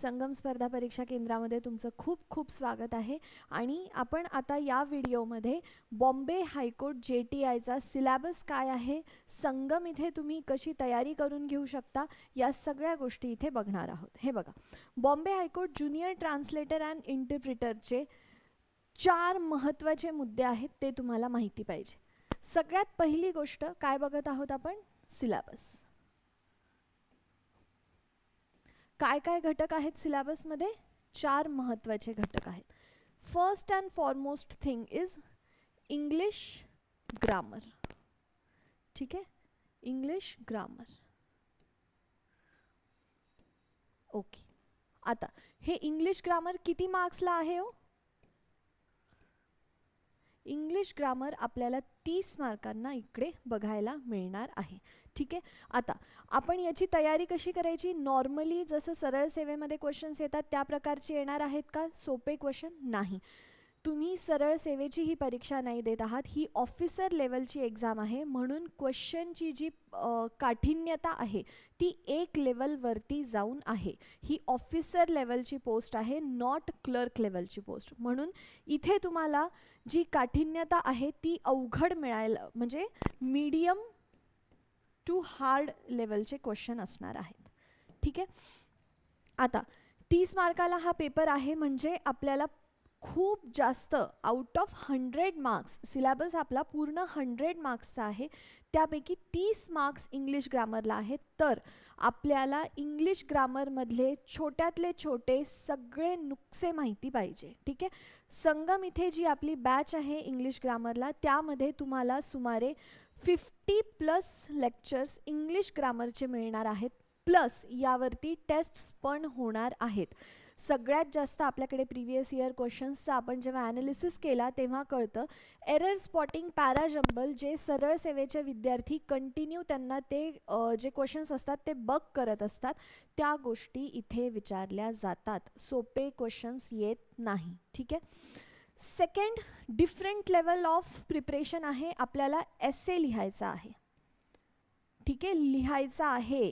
संगम स्पर्धा परीक्षा केंद्रामध्ये तुमचं खूप खूप स्वागत आहे आणि आपण आता या व्हिडिओमध्ये बॉम्बे हायकोर्ट JTIचा सिलेबस काय आहे, संगम इथे तुम्ही कशी तयारी करून घेऊ शकता, या सगळ्या गोष्टी इथे बघणार आहोत. हे बघा, Bombay high court junior translator and इंटरप्रिटरचे 4 महत्त्वाचे मुद्दे आहेत, ते तुम्हाला माहिती पाहिजे. सगळ्यात पहिली गोष्ट काय बघत आहोत आपण, सिलेबस. काय काय घटक आहेत सिलेबसमध्ये, 4 महत्त्वाचे घटक आहेत. First and foremost thing is English grammar. ठीक आहे, इंग्लिश ग्रामर. ओके, आता हे इंग्लिश ग्रामर किती मार्क्सला आहे हो? इंग्लिश ग्रामर आपल्याला 30 मार्कांना इकडे बघायला मिळणार आहे. ठीक आहे, आता आपण याची तयारी कशी करायची. नॉर्मली जसं सरळ सेवेमध्ये क्वेश्चन्स येतात त्या प्रकारचे येणार आहेत का, सोपे क्वेश्चन नाही. तुम्ही सरळ सेवेची ही परीक्षा नाही देत आहात, ही ऑफिसर लेवलची एक्झाम आहे, म्हणून क्वेश्चनची जी काठिण्यता आहे ती एक लेवलवरती जाऊन आहे. ही ऑफिसर लेवलची पोस्ट आहे, नॉट क्लर्क लेवलची पोस्ट, म्हणून इथे तुम्हाला जी काठिण्यता आहे ती अवघड मिळायला, म्हणजे मीडियम टू हार्ड लेवलचे क्वेश्चन असणार आहेत. ठीक आहे, आता 30 मार्काला हा पेपर आहे, म्हणजे आपल्याला खूप जास्त आउट ऑफ 100 मार्क्स, सिलेबस आपला पूर्ण 100 मार्क्सचा आहे, त्यापैकी 30 मार्क्स इंग्लिश ग्रामरला आहेत. तर आपल्याला इंग्लिश ग्रामरमधले छोट्यातले छोटे सगळे नुक्से माहिती पाहिजे. ठीक आहे, संगम इथे जी आपली बॅच आहे इंग्लिश ग्रामरला, त्यामध्ये तुम्हाला सुमारे 50+ लेक्चर्स इंग्लिश ग्रामरचे मिळणार आहेत, प्लस यावरती टेस्ट्स पण होणार आहेत. सगळ्यात जास्त आपल्याकडे प्रिव्हियस इयर क्वेश्चन्सचा आपण जेव्हा ॲनालिसिस केला तेव्हा कळतं, एरर स्पॉटिंग, पॅराजंबल, जे सरळ सेवेचे विद्यार्थी कंटिन्यू त्यांना ते जे क्वेश्चन्स असतात ते बग करत असतात, त्या गोष्टी इथे विचारल्या जातात. सोपे क्वेश्चन्स येत नाही. ठीक आहे, second, different level of preparation आहे. आपल्याला एसे लिहायचा आहे. ठीक आहे, लिहायचा आहे.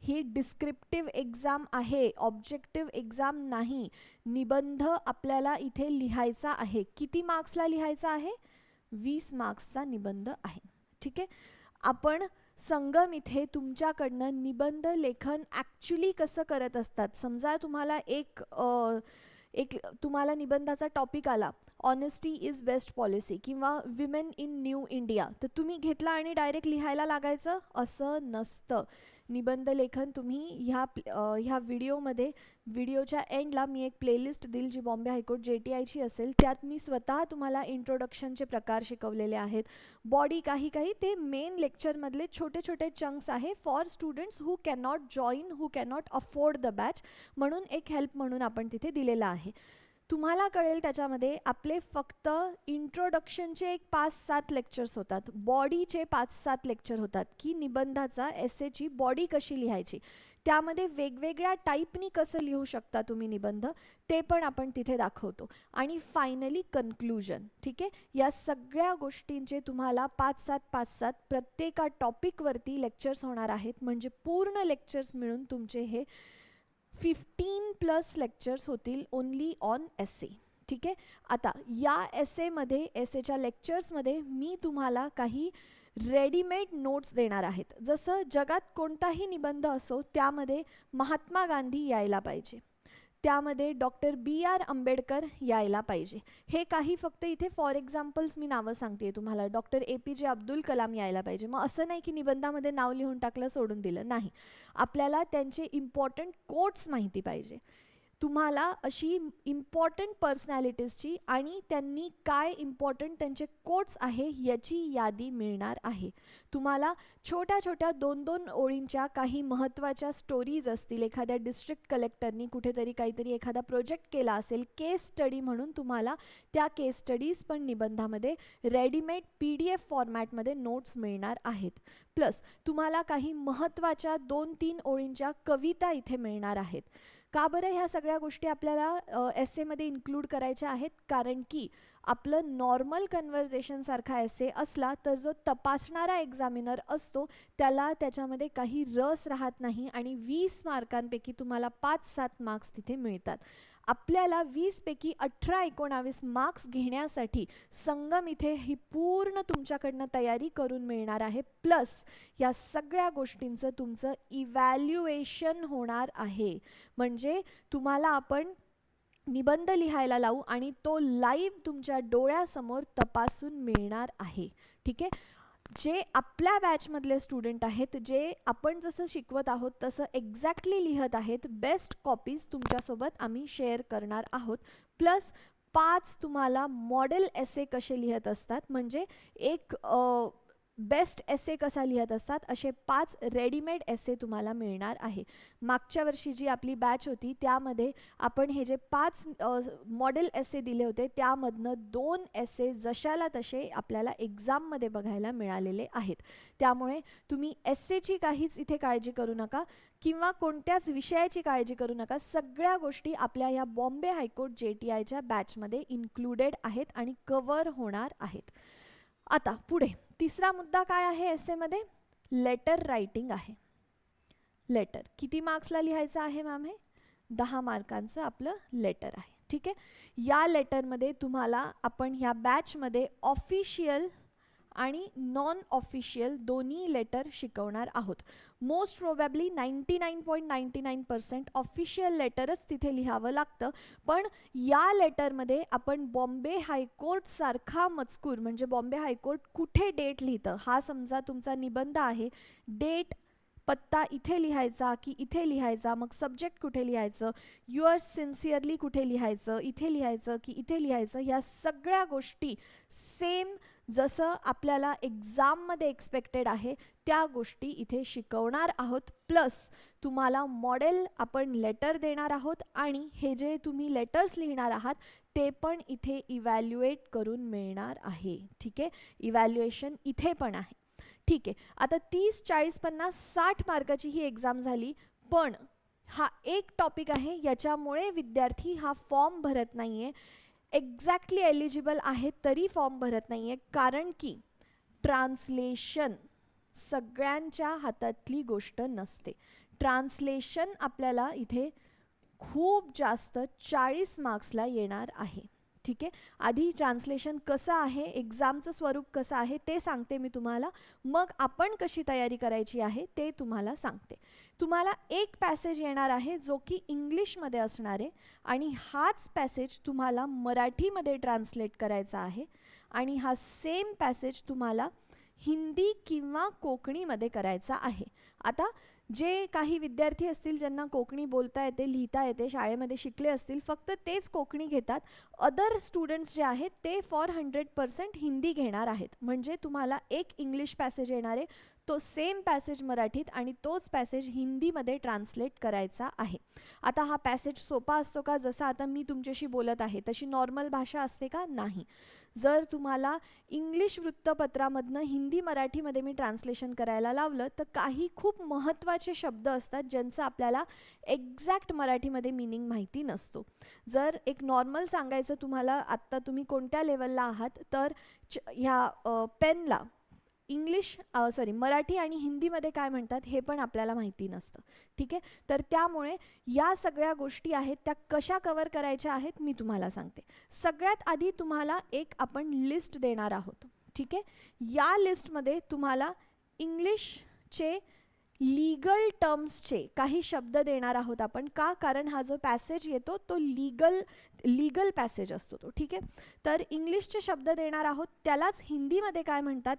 ही डिस्क्रिप्टिव्ह एक्झाम आहे, ऑब्जेक्टिव्ह एक्झाम नाही. निबंध आपल्याला इथे लिहायचा आहे. किती मार्क्सला लिहायचा आहे, 20 मार्क्सचा निबंध आहे. ठीक आहे, आपण संगम इथे तुमच्याकडनं निबंध लेखन ॲक्च्युली कसं करत असतात. समजा तुम्हाला एक तुम्हाला निबंधाचा टॉपिक आला, ऑनेस्टी इज बेस्ट पॉलिसी किंवा विमेन इन न्यू इंडिया, तर तुम्ही घेतला आणि डायरेक्ट लिहायला लागायचं, असं नसतं. निबंध लेखन तुम्ही ह्या व्हिडिओमध्ये, व्हिडिओच्या एंडला मी एक प्लेलिस्ट देईल जी बॉम्बे हायकोर्ट JTIची असेल, त्यात मी स्वतः तुम्हाला इंट्रोडक्शनचे प्रकार शिकवलेले आहेत. बॉडी काही ते मेन लेक्चरमधले छोटे छोटे चंक्स आहे for students who cannot join, who cannot afford the batch, म्हणून एक हेल्प म्हणून आपण तिथे दिलेला आहे. तुम्हाला कळेल त्याच्यामध्ये आपले फक्त इंट्रोडक्शनचे एक 5-7 लेक्चर्स होतात, बॉडीचे 5-7 लेक्चर होतात, की निबंधाचा एसेची बॉडी कशी लिहायची, त्यामध्ये वेगवेगळ्या टाईपनी कसं लिहू शकता तुम्ही निबंध, ते पण आपण तिथे दाखवतो. आणि फायनली कन्क्लुजन. ठीक आहे, या सगळ्या गोष्टींचे तुम्हाला 5-7 प्रत्येका टॉपिकवरती लेक्चर्स होणार आहेत, म्हणजे पूर्ण लेक्चर्स मिळून तुमचे हे 15+ लेक्चर्स होतील ओनली ऑन एसे. ठीक आहे, आता या एसेमध्ये, एसेच्या लेक्चर्समध्ये मी तुम्हाला काही रेडीमेड नोट्स देणार आहेत. जसं जगात कोणताही निबंध असो त्यामध्ये महात्मा गांधी यायला पाहिजे, त्यामध्ये डॉक्टर BR आंबेडकर यायला पाहिजे. हे काही फक्त इथे फॉर एक्झाम्पल्स मी नावं सांगते तुम्हाला. डॉक्टर APJ अब्दुल कलाम यायला पाहिजे. मग असं नाही की निबंधामध्ये नाव लिहून टाकलं सोडून दिलं, नाही. आपल्याला त्यांचे इम्पॉर्टंट कोट्स माहिती पाहिजे. तुम्हाला अशी इम्पॉर्टंट पर्सनॅलिटीजची आणि त्यांनी काय इम्पॉर्टंट त्यांचे कोट्स आहे याची यादी मिळणार आहे. तुम्हाला छोट्या छोट्या 2-2 ओळींच्या काही महत्त्वाच्या स्टोरीज असतील, एखाद्या डिस्ट्रिक्ट कलेक्टरनी कुठेतरी काहीतरी एखादा प्रोजेक्ट केला असेल, केस स्टडी म्हणून तुम्हाला त्या केस स्टडीज पण निबंधामध्ये रेडीमेड PDF फॉर्मॅटमध्ये नोट्स मिळणार आहेत. प्लस तुम्हाला काही महत्त्वाच्या 2-3 ओळींच्या कविता इथे मिळणार आहेत. का बरं ह्या सगळ्या गोष्टी आपल्याला एसेमध्ये इन्क्लूड करायच्या आहेत, कारण की आपलं नॉर्मल कन्व्हर्सेशन सारखा एसे असला तर जो तपासणारा एक्झामिनर असतो त्याला त्याच्यामध्ये काही रस राहत नाही आणि 20 मार्कांपैकी तुम्हाला 5-7 मार्क्स तिथे मिळतात. आपल्याला 20 पैकी 18-19 मार्क्स घेण्यासाठी संगम इथे ही पूर्ण तुमच्याकडनं तयारी करून मिळणार आहे. प्लस या सगळ्या गोष्टींचं तुमचं इव्हॅल्युएशन होणार आहे. म्हणजे तुम्हाला आपण निबंध लिहायला लावू आणि तो लाईव्ह तुमच्या डोळ्यासमोर तपासून मिळणार आहे. ठीक आहे. जे आपल्या बॅचमधले स्टुडंट आहेत, जे आपण जसं शिकवत आहोत तसं एक्झॅक्टली लिहत आहेत, बेस्ट कॉपीज तुमच्यासोबत आम्ही शेअर करणार आहोत. प्लस 5 तुम्हाला मॉडेल एसे कसे लिहत असतात, म्हणजे एक बेस्ट एसे कसा लिहत असतात असे 5 रेडीमेड एसे तुम्हाला मिळणार आहे. मागच्या वर्षी जी आपली बॅच होती त्यामध्ये आपण हे जे 5 मॉडेल एसे दिले होते त्यामधनं 2 एसे जशाला तसे आपल्याला एक्झाममध्ये बघायला मिळालेले आहेत. त्यामुळे तुम्ही एसेची काहीच इथे काळजी करू नका किंवा कोणत्याच विषयाची काळजी करू नका. सगळ्या गोष्टी आपल्या या बॉम्बे हायकोर्ट JTIच्या बॅचमध्ये इन्क्लुडेड आहेत आणि कव्हर होणार आहेत. आता पुढे तिसरा मुद्दा काय आहे एसेमध्ये? लेटर रायटिंग आहे. लेटर किती मार्क्सला लिहायचं आहे मॅम? हे 10 मार्कांचं आपलं लेटर आहे. ठीक आहे. या लेटरमध्ये तुम्हाला आपण ह्या बॅचमध्ये ऑफिशियल आणि नॉन ऑफिशियल दोन्ही लेटर शिकवणार आहोत. मोस्ट प्रोबॅबली 99.99% ऑफिशियल लेटरच तिथे लिहावं लागतं. पण या लेटरमध्ये आपण बॉम्बे हायकोर्ट सारखा मजकूर, म्हणजे बॉम्बे हायकोर्ट कुठे डेट लिहितं, हा समजा तुमचा निबंध आहे, डेट पत्ता इथे लिहायचा की इथे लिहायचा, मग सब्जेक्ट कुठे लिहायचं, युअर्स सिन्सिअरली कुठे लिहायचं, इथे लिहायचं की इथे लिहायचं, या सगळ्या गोष्टी सेम जसं आपल्याला एक्झाममध्ये एक्सपेक्टेड आहे त्या गोष्टी इथे शिकवणार आहोत. प्लस तुम्हाला मॉडेल आपण लेटर देणार आहोत आणि हे जे तुम्ही लेटर्स लिहिणार आहात ते पण इथे इव्हॅल्युएट करून मिळणार आहे. ठीक आहे. इव्हॅल्युएशन इथे पण आहे. ठीक आहे. आता 30, 40, 50, 60 मार्काची ही एक्झाम झाली. पण हा एक टॉपिक आहे याच्यामुळे विद्यार्थी हा फॉर्म भरत नाहीये, एक्झॅक्टली एलिजिबल आहे तरी फॉर्म भरत नाहीये, कारण की ट्रान्सलेशन सगळ्यांच्या हातातली गोष्ट नसते. ट्रान्सलेशन आपल्याला इथे खूप जास्त 40 मार्क्सला येणार आहे. ठीक आहे. आधी ट्रान्सलेशन कसं आहे, एक्झामचं स्वरूप कसं आहे ते सांगते मी तुम्हाला, मग आपण कशी तयारी करायची आहे ते तुम्हाला सांगते. तुम्हाला एक पॅसेज येणार आहे जो की इंग्लिशमध्ये असणार आहे आणि हाच पॅसेज तुम्हाला मराठीमध्ये ट्रान्सलेट करायचा आहे आणि हा सेम पॅसेज तुम्हाला हिंदी किंवा कोकणीमध्ये करायचा आहे. आता जे काही विद्यार्थी असतील ज्यांना कोकणी बोलता येते, लिहिता येते, शाळेमध्ये शिकले असतील, फक्त तेच कोकणी घेतात. अदर स्टुडंट्स जे आहेत ते फॉर 100% हिंदी घेणार आहेत. म्हणजे तुम्हाला एक इंग्लिश पॅसेज येणार आहे, तो सेम पॅसेज मराठीत आणि तोच पॅसेज हिंदीमध्ये ट्रान्सलेट करायचा आहे. आता हा पॅसेज सोपा असतो का? जसं आता मी तुमच्याशी बोलत आहे तशी नॉर्मल भाषा असते का? नाही. जर तुम्हाला इंग्लिश वृत्तपत्रामधनं हिंदी मराठीमध्ये मी ट्रान्सलेशन करायला लावलं तर काही खूप महत्त्वाचे शब्द असतात ज्यांचं आपल्याला एक्झॅक्ट मराठीमध्ये मीनिंग माहिती नसतो. जर एक नॉर्मल सांगायचं तुम्हाला, आत्ता तुम्ही कोणत्या लेवलला आहात, तर ह्या पेनला मराठी आणि हिंदीमध्ये काय म्हणतात हे पण आपल्याला माहिती नसतं. ठीक आहे. तर त्यामुळे या सगळ्या गोष्टी आहेत त्या कशा कव्हर करायच्या आहेत मी तुम्हाला सांगते. सगळ्यात आधी तुम्हाला एक आपण लिस्ट देणार आहोत. ठीक आहे. या लिस्टमध्ये तुम्हाला इंग्लिशचे लीगल टर्म्सचे काही शब्द देणार आहोत आपण. का? कारण हा जो पॅसेज येतो तो लीगल पॅसेज असतो तो. ठीक आहे. तर इंग्लिशचे शब्द देणार आहोत, त्यालाच हिंदीमध्ये काय म्हणतात,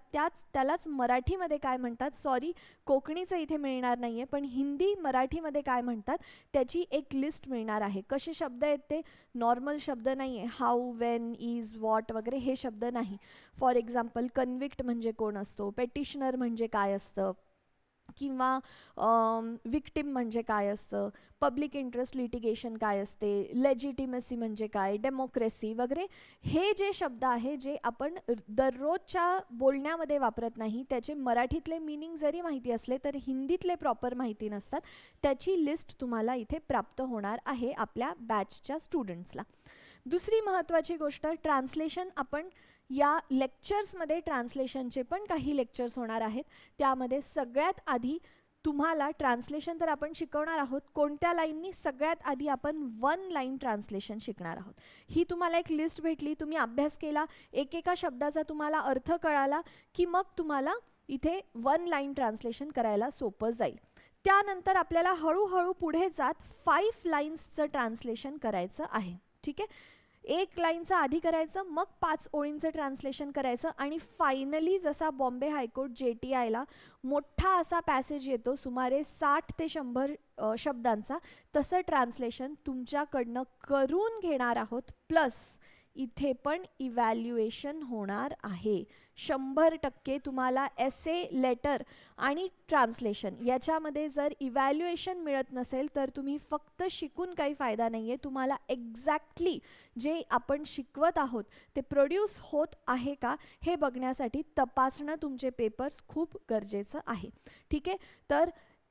त्यालाच मराठीमध्ये काय म्हणतात, सॉरी कोकणीचं इथे मिळणार नाही आहे, पण हिंदी मराठीमध्ये काय म्हणतात त्याची एक लिस्ट मिळणार आहे. कसे शब्द आहेत ते? नॉर्मल शब्द नाही आहे, हाऊ, वेन, इज, वॉट वगैरे हे शब्द नाही. फॉर एक्झाम्पल कन्विक्ट म्हणजे कोण असतो, पेटिशनर म्हणजे काय असतं, किंवा विक्टिम म्हणजे काय असतं, पब्लिक इंटरेस्ट लिटिगेशन काय असते, लेजिटिमसी म्हणजे काय, डेमोक्रेसी वगैरे हे जे शब्द आहे जे आपण दररोजच्या बोलण्यामध्ये वापरत नाही, त्याचे मराठीतले मीनिंग जरी माहिती असले तर हिंदीतले प्रॉपर माहिती नसतात, त्याची लिस्ट तुम्हाला इथे प्राप्त होणार आहे आपल्या बॅचच्या स्टुडंट्सला. दुसरी महत्त्वाची गोष्ट, ट्रान्सलेशन. आपण या लेक्चर्समध्ये ट्रान्सलेशनचे पण काही लेक्चर्स होणार आहेत. त्यामध्ये सगळ्यात आधी तुम्हाला ट्रान्सलेशन तर आपण शिकवणार आहोत. कोणत्या लाईननी? सगळ्यात आधी आपण 1 लाईन ट्रान्सलेशन शिकणार आहोत. ही तुम्हाला एक लिस्ट भेटली, तुम्ही अभ्यास केला, एकेका शब्दाचा तुम्हाला अर्थ कळाला की मग तुम्हाला इथे 1 लाईन ट्रान्सलेशन करायला सोपं जाईल. त्यानंतर आपल्याला हळूहळू पुढे जात 5 लाईन्सचं ट्रान्सलेशन करायचं आहे. ठीक आहे, 1 लाईनचं आधी करायचं, मग 5 ओळींचं ट्रान्सलेशन करायचं आणि फायनली जसा बॉम्बे हायकोर्ट JTIला मोठा असा पॅसेज येतो सुमारे 60 ते 100 शब्दांचा, तसं ट्रान्सलेशन तुमच्याकडनं करून घेणार आहोत. प्लस इथे पण इव्हॅल्युएशन होणार आहे. 100% तुम्हाला एसे, लेटर आणि ट्रान्सलेशन याच्यामध्ये जर इव्हॅल्युएशन मिळत नसेल तर तुम्ही फक्त शिकून काही फायदा नाही आहे. तुम्हाला एक्झॅक्टली जे आपण शिकवत आहोत ते प्रोड्यूस होत आहे का हे बघण्यासाठी तपासणं तुमचे पेपर्स खूप गरजेचं आहे. ठीक आहे, तर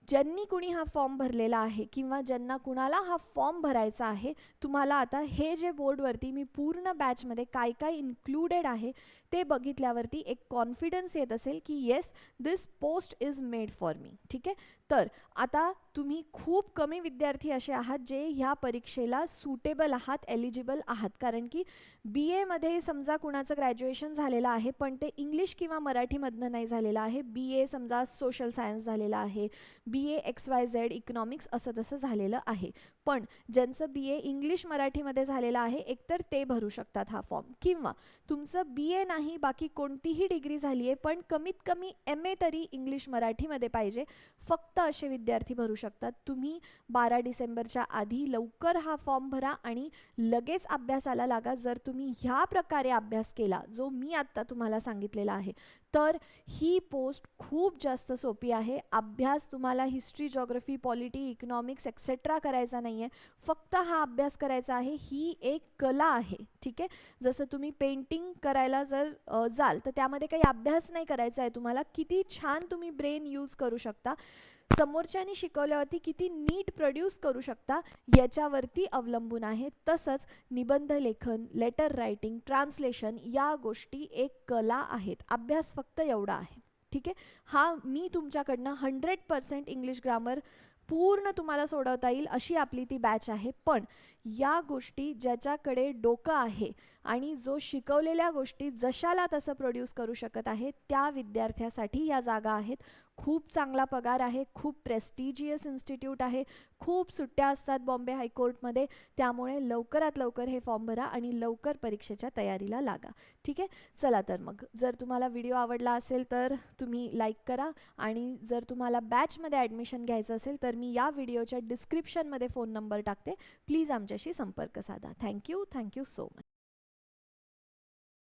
ज्यांनी कुणी हा फॉर्म भरलेला आहे किंवा ज्यांना कुणाला हा फॉर्म भरायचा आहे, तुम्हाला आता हे जे बोर्डवरती मी पूर्ण बॅचमध्ये काय काय इन्क्लुडेड आहे ते बघितल्यावरती एक कॉन्फिडन्स येत असेल की yes, this post is made for me. ठीक आहे, तर आता तुम्ही खूप कमी विद्यार्थी असे आहात जे ह्या परीक्षेला सुटेबल आहात, एलिजिबल आहात. कारण की BAमध्ये समजा कुणाचं ग्रॅज्युएशन झालेलं आहे पण ते इंग्लिश किंवा मराठीमधनं नाही झालेलं आहे. BA समजा सोशल सायन्स झालेलं आहे, BA XYZ इकॉनॉमिक्स असं तसं झालेलं आहे. पण ज्यांचं BA इंग्लिश मराठीमध्ये झालेलं आहे एकतर ते भरू शकतात हा फॉर्म, किंवा तुमचं BA नाही, बाकी कोणतीही डिग्री झाली आहे पण कमीत कमी MA तरी इंग्लिश मराठीमध्ये पाहिजे, फक्त असे विद्यार्थी भरू शकतात. तुम्ही 12 डिसेंबरच्या आधी लवकर हा फॉर्म भरा आणि लगेच अभ्यासाला लागा. जर तुम्ही ह्या प्रकारे अभ्यास केला जो मी आत्ता तुम्हाला सांगितलेला आहे तर ही पोस्ट खूप जास्त सोपी आहे. अभ्यास तुम्हाला history, geography, polity, economics etcetera करायचा नाही आहे, फक्त हा अभ्यास करायचा आहे. ही एक कला आहे. ठीक आहे, जसं तुम्ही पेंटिंग करायला जर जाल तर त्यामध्ये काही अभ्यास नाही करायचा आहे तुम्हाला. किती छान तुम्ही ब्रेन यूज करू शकता, समोरच्यानी शिकवल्यावरती किती नीट प्रोड्यूस करू शकता याच्यावरती अवलंबून आहे. तसंच निबंध लेखन, लेटर रायटिंग, ट्रान्सलेशन या गोष्टी एक कला आहेत. अभ्यास फक्त एवढा आहे. ठीक आहे, हा मी तुमच्याकडनं 100% इंग्लिश ग्रामर पूर्ण तुम्हाला सोडवता येईल अशी आपली ती बॅच आहे. पण या गोष्टी ज्याच्याकडे डोकं आहे आणि जो शिकवलेल्या गोष्टी जशाला तसं प्रोड्यूस करू शकत आहे त्या विद्यार्थ्यासाठी या जागा आहेत. खूप चांगला पगार आहे, खूप प्रेस्टिजियस इन्स्टिट्यूट आहे, खूप सुट्ट्या असतात बॉम्बे हायकोर्टमध्ये. त्यामुळे लवकरात लवकर हे फॉर्म भरा आणि लवकर परीक्षेच्या तयारीला लागा. ठीक आहे, चला तर मग जर तुम्हाला व्हिडिओ आवडला असेल तर तुम्ही लाईक करा आणि जर तुम्हाला बॅचमध्ये ॲडमिशन घ्यायचं असेल तर मी या व्हिडिओच्या डिस्क्रिप्शनमध्ये फोन नंबर टाकते. प्लीज आमच्याशी संपर्क साधा. Thank you so much.